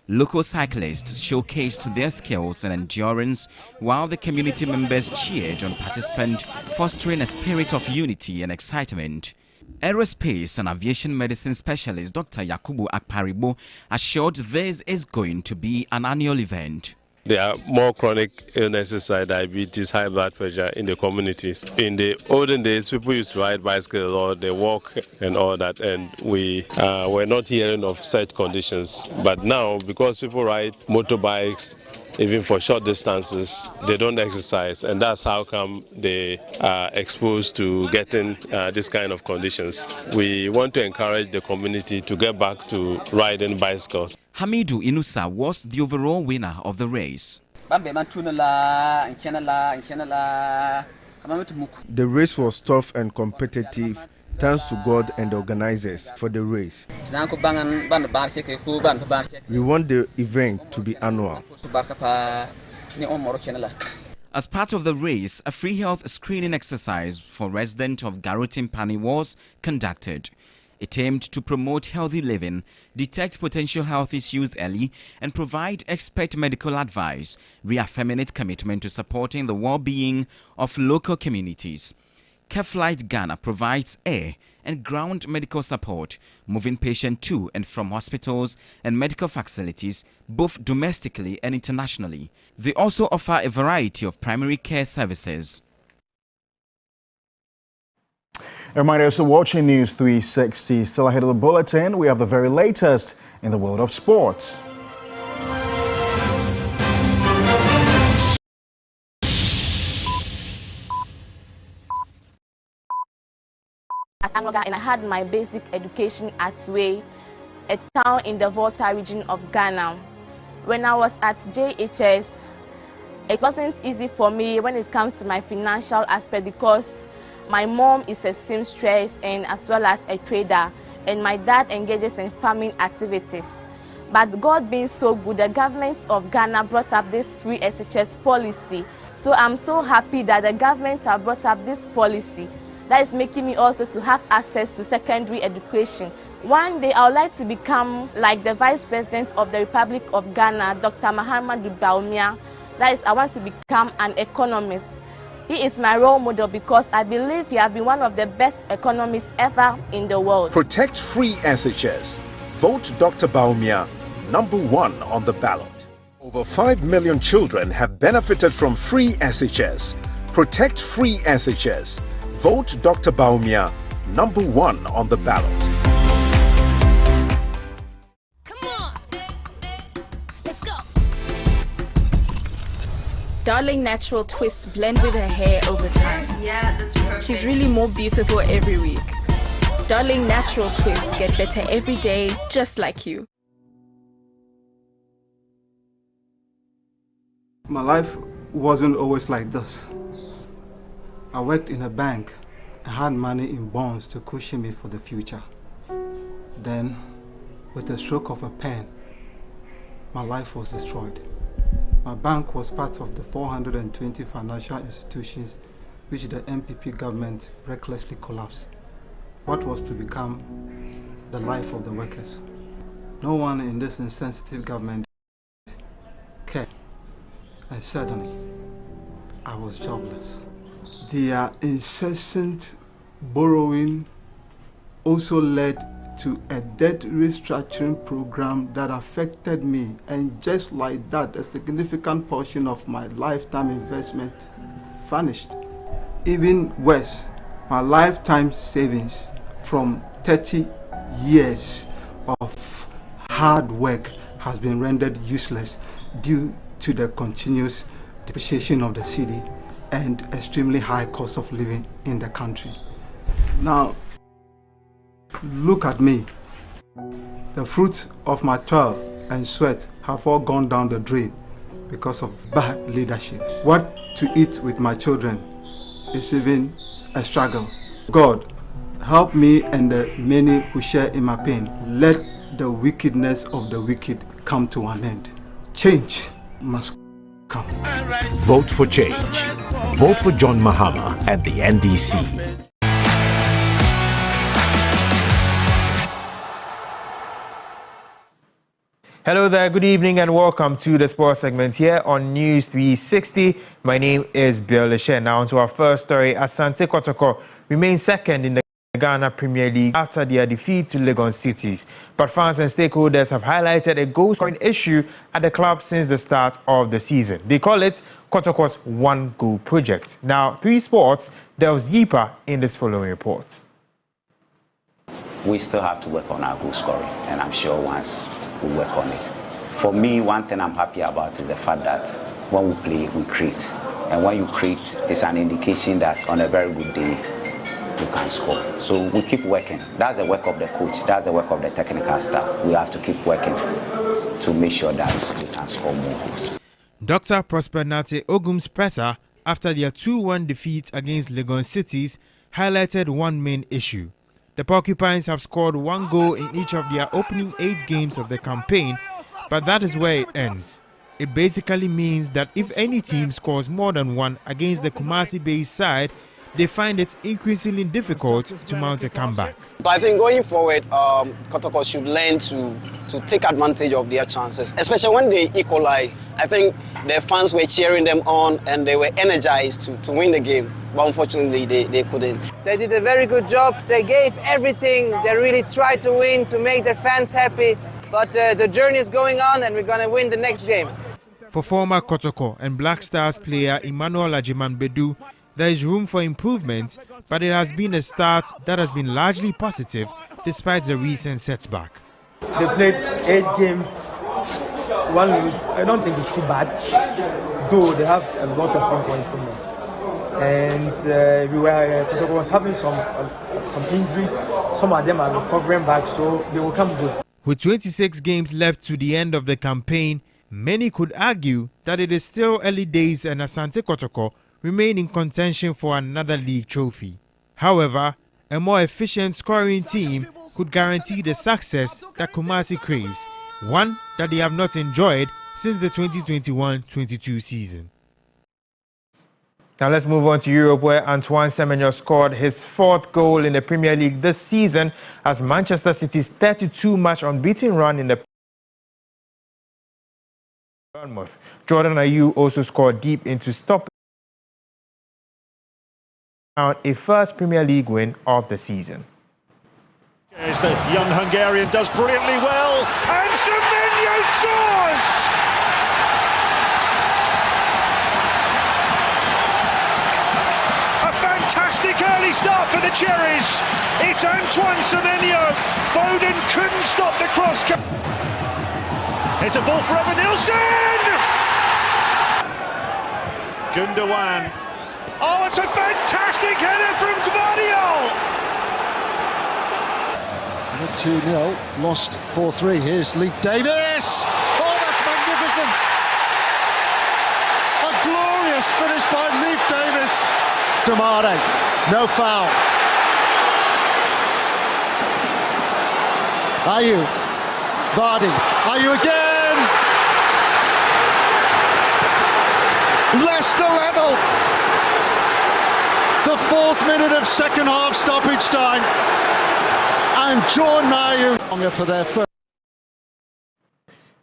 Local cyclists showcased their skills and endurance, while the community members cheered on participants, fostering a spirit of unity and excitement. Aerospace and aviation medicine specialist Dr. Yakubu Akparibo assured this is going to be an annual event. There are more chronic illnesses like diabetes, high blood pressure in the communities. In the olden days, people used to ride bicycles or they walk and all that, and we were not hearing of such conditions. But now, because people ride motorbikes, even for short distances, they don't exercise, and that's how come they are exposed to getting this kind of conditions. We want to encourage the community to get back to riding bicycles. Hamidu Inusa was the overall winner of the race. The race was tough and competitive. Thanks to God and the organizers for the race. We want the event to be annual. As part of the race, a free health screening exercise for residents of Garu Timpani was conducted. It aimed to promote healthy living, detect potential health issues early, and provide expert medical advice, reaffirming its commitment to supporting the well-being of local communities. Care Flight Ghana provides air and ground medical support, moving patients to and from hospitals and medical facilities, both domestically and internationally. They also offer a variety of primary care services. A reminder to watching News 360. Still ahead of the bulletin, we have the very latest in the world of sports. And I had my basic education at Way, a town in the Volta region of Ghana. When I was at JHS, it wasn't easy for me when it comes to my financial aspect because My mom is a seamstress and as well as a trader, and my dad engages in farming activities. But God being so good, the government of Ghana brought up this free SHS policy. So I'm so happy that the government have brought up this policy that is making me also to have access to secondary education. One day I would like to become like the Vice President of the Republic of Ghana, Dr. Muhammadu Bawumia. That is, I want to become an economist. He is my role model because I believe he has been one of the best economists ever in the world. Protect free SHS. Vote Dr. Bawumia #1 on the ballot. Over 5 million children have benefited from free SHS. Protect free SHS. Vote Dr. Bawumia #1 on the ballot. Darling natural twists blend with her hair over time. Yeah, that's perfect. She's really more beautiful every week. Darling natural twists get better every day, just like you. My life wasn't always like this. I worked in a bank and had money in bonds to cushion me for the future. Then, with a stroke of a pen, my life was destroyed. My bank was part of the 420 financial institutions which the MPP government recklessly collapsed. What was to become the life of the workers? No one in this insensitive government cared. And suddenly, I was jobless. Their incessant borrowing also led to a debt restructuring program that affected me, and just like that, a significant portion of my lifetime investment vanished. Even worse, my lifetime savings from 30 years of hard work has been rendered useless due to the continuous depreciation of the cedi and extremely high cost of living in the country. Now, look at me. The fruits of my toil and sweat have all gone down the drain because of bad leadership. What to eat with my children is even a struggle. God, help me and the many who share in my pain. Let the wickedness of the wicked come to an end. Change must come. Vote for change. Vote for John Mahama and the NDC. Hello there, good evening and welcome to the sports segment here on News 360. My name is Bill Leshen. Now on to our first story. Asante Kotoko remains second in the Ghana Premier League after their defeat to Lagos Cities. But fans and stakeholders have highlighted a goal-scoring issue at the club since the start of the season. They call it Kotoko's one-goal project. Now, 3 Sports delves deeper in this following report. We still have to work on our goal scoring, and I'm sure once we work on it. For me, one thing I'm happy about is the fact that when we play, we create. And when you create, it's an indication that on a very good day, you can score. So we keep working. That's the work of the coach. That's the work of the technical staff. We have to keep working to make sure that we can score more goals. Dr. Prosper Nate Ogum's presser after their 2-1 defeat against Lagos Cities highlighted one main issue. The Porcupines have scored 1 goal in each of their opening 8 games of the campaign, but that is where it ends. It basically means that if any team scores more than 1 against the Kumasi-based side, they find it increasingly difficult to mount a comeback. So I think going forward, Kotoko should learn to take advantage of their chances, especially when they equalize. I think the fans were cheering them on and they were energized to win the game. But unfortunately, they couldn't. They did a very good job. They gave everything. They really tried to win to make their fans happy. But the journey is going on and we're going to win the next game. For former Kotoko and Black Stars player Emmanuel Ajiman Bedu, there is room for improvement, but it has been a start that has been largely positive despite the recent setback. They played 8 games, 1 lose. I don't think it's too bad, though they have a lot of room for improvement. And Kotoko was having some injuries. Some of them are recovering back, so they will come good. With 26 games left to the end of the campaign, many could argue that it is still early days and Asante Kotoko remain in contention for another league trophy. However, a more efficient scoring team could guarantee the success that Kumasi craves, one that they have not enjoyed since the 2021-22 season. Now let's move on to Europe, where Antoine Semenyo scored his 4th goal in the Premier League this season as Manchester City's 32-match unbeaten run in the Bournemouth. Jordan Ayew also scored deep into stopping a first Premier League win of the season. As the young Hungarian does brilliantly well, and Semenyo scores! Fantastic early start for the Cherries. It's Antoine Semenyo. Foden couldn't stop the cross. It's a ball for Evan Nilsson. Gundogan. Oh, it's a fantastic header from Gvardiol. 2-0, lost 4-3. Here's Leif Davis. Oh, that's magnificent. A glorious finish by Leif Davis. Damare, no foul. Ayew, Vardy, Ayew again. Leicester level. The 4th minute of second half stoppage time. And John Ayew longer for their first.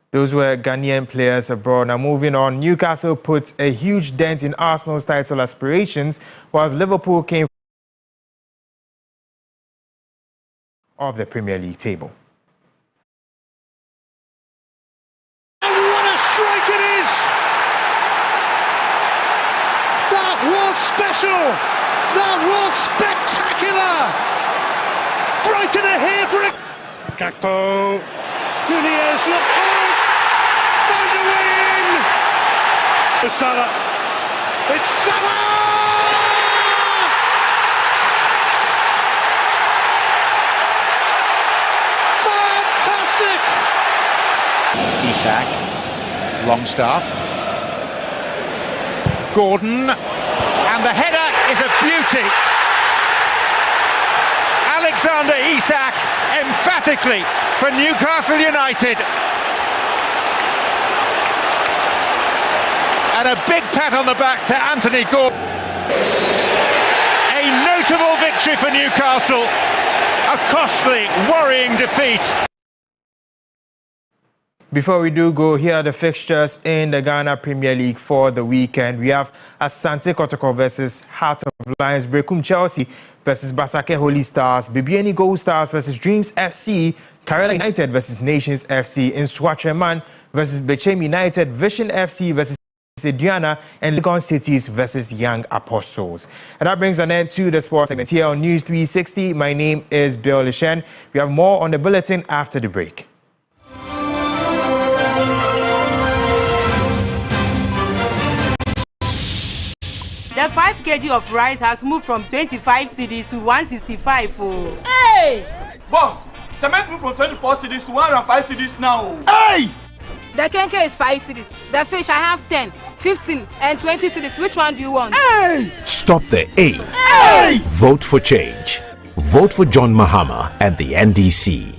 Those were Ghanaian players abroad. Now moving on, Newcastle put a huge dent in Arsenal's title aspirations, whilst Liverpool came off the Premier League table. And what a strike it is! That was special! That was spectacular! Right in the hair for a... Gakpo. Nunez, look, found a way in! It's Salah. It's Salah! Fantastic! Isak, Longstaff, Gordon, and the header is a beauty. Alexander Isak emphatically for Newcastle United. And a big pat on the back to Anthony Gordon. A notable victory for Newcastle. A costly, worrying defeat. Before we do go, here are the fixtures in the Ghana Premier League for the weekend. We have Asante Kotoko versus Heart of Lions, Brekum Chelsea versus Basake Holy Stars, Bibiani Gold Stars versus Dreams FC, Karela United versus Nations FC, Nswatreman versus Bechem United, Vision FC versus Sediana, and Legon Cities versus Young Apostles. And that brings an end to the sports segment here on News 360. My name is Bill Lishen. We have more on the bulletin after the break. The 5 kg of rice has moved from 25 cedis to 165. Oh. Hey! Boss, cement moved from 24 cedis to 105 cedis now. Hey! The kenke is 5 cedis. The fish, I have 10, 15, and 20 cedis. Which one do you want? Hey! Stop the A. Hey! Vote for change. Vote for John Mahama and the NDC.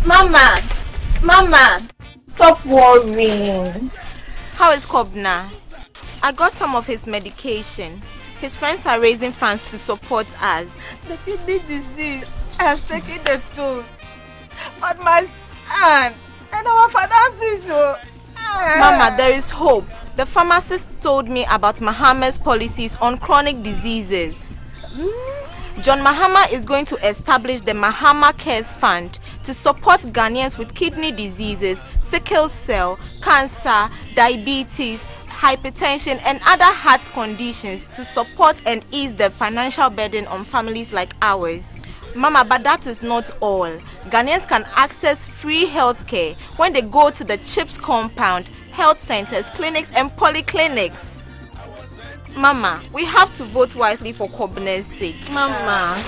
Mama, stop worrying. How is Kobna? I got some of his medication. His friends are raising funds to support us. The kidney disease has taken the toll. But my son and our finances so... Mama, there is hope. The pharmacist told me about Mahama's policies on chronic diseases. John Mahama is going to establish the Mahama Cares Fund to support Ghanaians with kidney diseases, sickle cell, cancer, diabetes, hypertension, and other heart conditions to support and ease the financial burden on families like ours. Mama, but that is not all. Ghanaians can access free healthcare when they go to the CHIPS compound, health centers, clinics, and polyclinics. Mama, we have to vote wisely for Kobne's sake. Mama,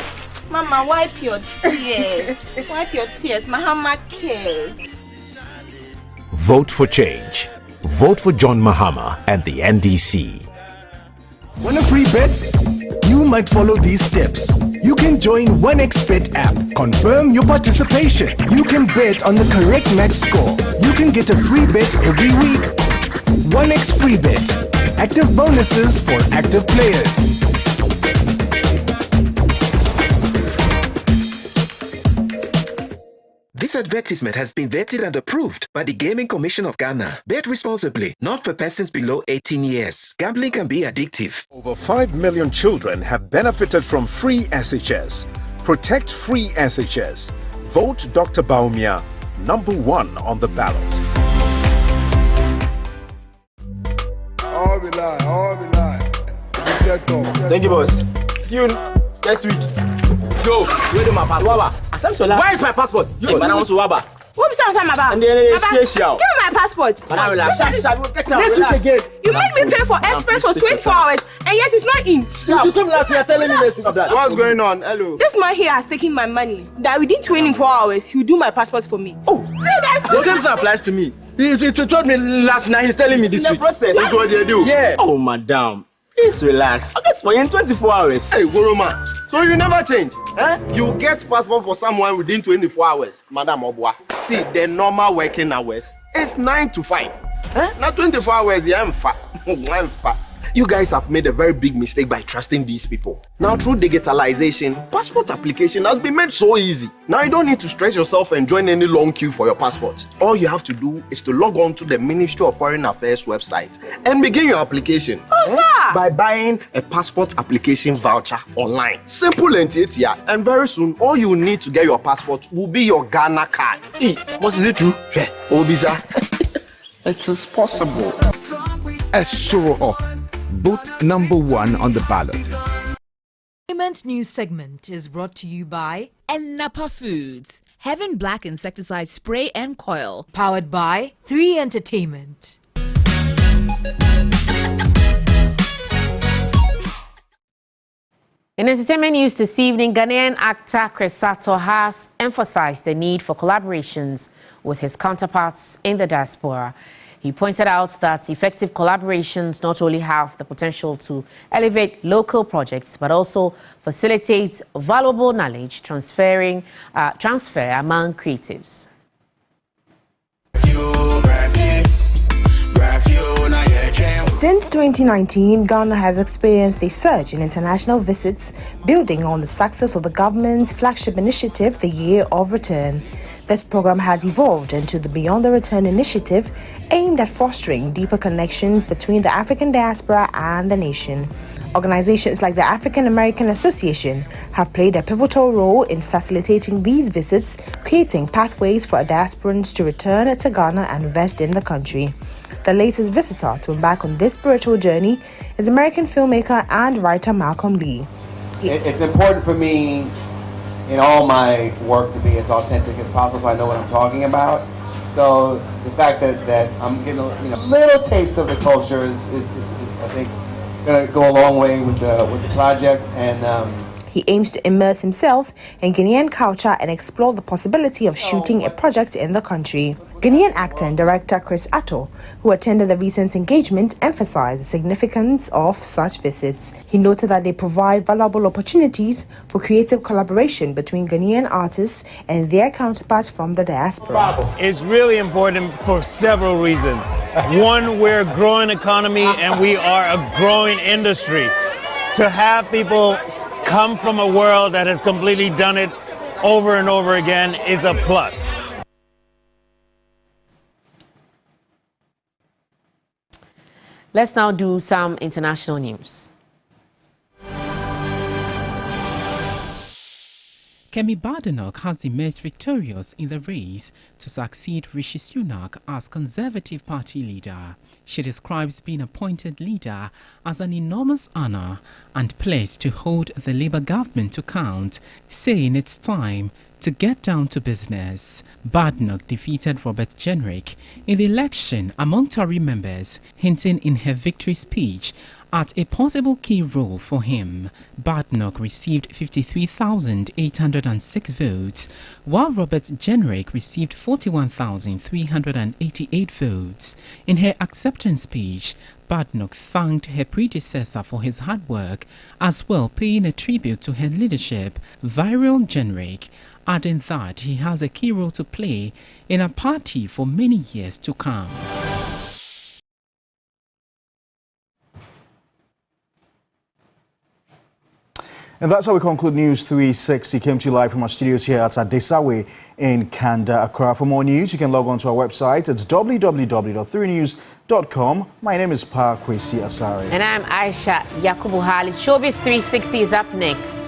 wipe your tears. Wipe your tears. Mahama cares. Vote for change. Vote for John Mahama and the NDC. Want a free bets? You might follow these steps. You can join 1xBet app. Confirm your participation. You can bet on the correct match score. You can get a free bet every week. 1x free bet. Active bonuses for active players. This advertisement has been vetted and approved by the Gaming Commission of Ghana. Bet responsibly, not for persons below 18 years. Gambling can be addictive. Over 5 million children have benefited from free SHS. Protect free SHS. Vote Dr. Baumia, #1 on the ballot. Thank you, boss. See you next week. Yo, where is my passport? Where is my passport? Yo, man, I want to Waba. What is that, And then give me my passport. You made me pay for express for 24 hours, and yet it's not in. You told me that you are telling me this. What's going on? Hello. This man here has taken my money. That within 24 hours, he'll do my passport for me. Oh, see, that's the same thing applies to me. He told me last night. He's telling me this week. Process. That's what they do. Yeah. Oh, madam. Please relax. I'll get for you in 24 hours. Hey, Goroma. So you never change? Eh? You get passport for someone within 24 hours, Madam Obwa. See, the normal working hours is 9 to 5. Eh? Not 24 hours, yeah, I'm fat. I'm fat. You guys have made a very big mistake by trusting these people. Now, through digitalization, passport application has been made so easy. Now, you don't need to stress yourself and join any long queue for your passport. All you have to do is to log on to the Ministry of Foreign Affairs website and begin your application. By buying a passport application voucher online. Simple and easy. And very soon, all you need to get your passport will be your Ghana card. What is it true? Yeah, Obiza. It is possible. Esuro. Vote #1 on the ballot. Entertainment News segment is brought to you by Napa Foods, Heaven Black Insecticide Spray and Coil, powered by 3 Entertainment. In entertainment news this evening, Ghanaian actor Chris Sato has emphasized the need for collaborations with his counterparts in the diaspora. He pointed out that effective collaborations not only have the potential to elevate local projects, but also facilitate valuable knowledge transfer among creatives. Since 2019, Ghana has experienced a surge in international visits, building on the success of the government's flagship initiative, the Year of Return. This program has evolved into the Beyond the Return initiative, aimed at fostering deeper connections between the African diaspora and the nation. Organizations like the African American Association have played a pivotal role in facilitating these visits, creating pathways for diasporans to return to Ghana and invest in the country. The latest visitor to embark on this spiritual journey is American filmmaker and writer Malcolm Lee. It's important for me in all my work to be as authentic as possible, so I know what I'm talking about. So the fact that I'm getting a little taste of the culture is I think going to go a long way with the project. And he aims to immerse himself in Ghanaian culture and explore the possibility of shooting a project in the country. Ghanaian actor and director Chris Sato, who attended the recent engagement, emphasized the significance of such visits. He noted that they provide valuable opportunities for creative collaboration between Ghanaian artists and their counterparts from the diaspora. It's really important for several reasons. One, we're a growing economy and we are a growing industry. To have people come from a world that has completely done it over and over again is a plus. Let's now do some international news. Kemi Badenoch has emerged victorious in the race to succeed Rishi Sunak as Conservative Party leader. She describes being appointed leader as an enormous honor and pledged to hold the Labour government to account, saying it's time to get down to business. Badenoch defeated Robert Jenrick in the election among Tory members, hinting in her victory speech at a possible key role for him. Badenoch received 53,806 votes, while Robert Jenrick received 41,388 votes. In her acceptance speech, Badnoch thanked her predecessor for his hard work, as well paying a tribute to her leadership. Viral Generic, adding that he has a key role to play in a party for many years to come. And that's how we conclude News 360. Came to you live from our studios here at Adesawe in Kanda, Accra. For more news, you can log on to our website. It's www.3news.com. My name is Pa Kwesi Asare. And I'm Aisha Yakubu Hali. Showbiz 360 is up next.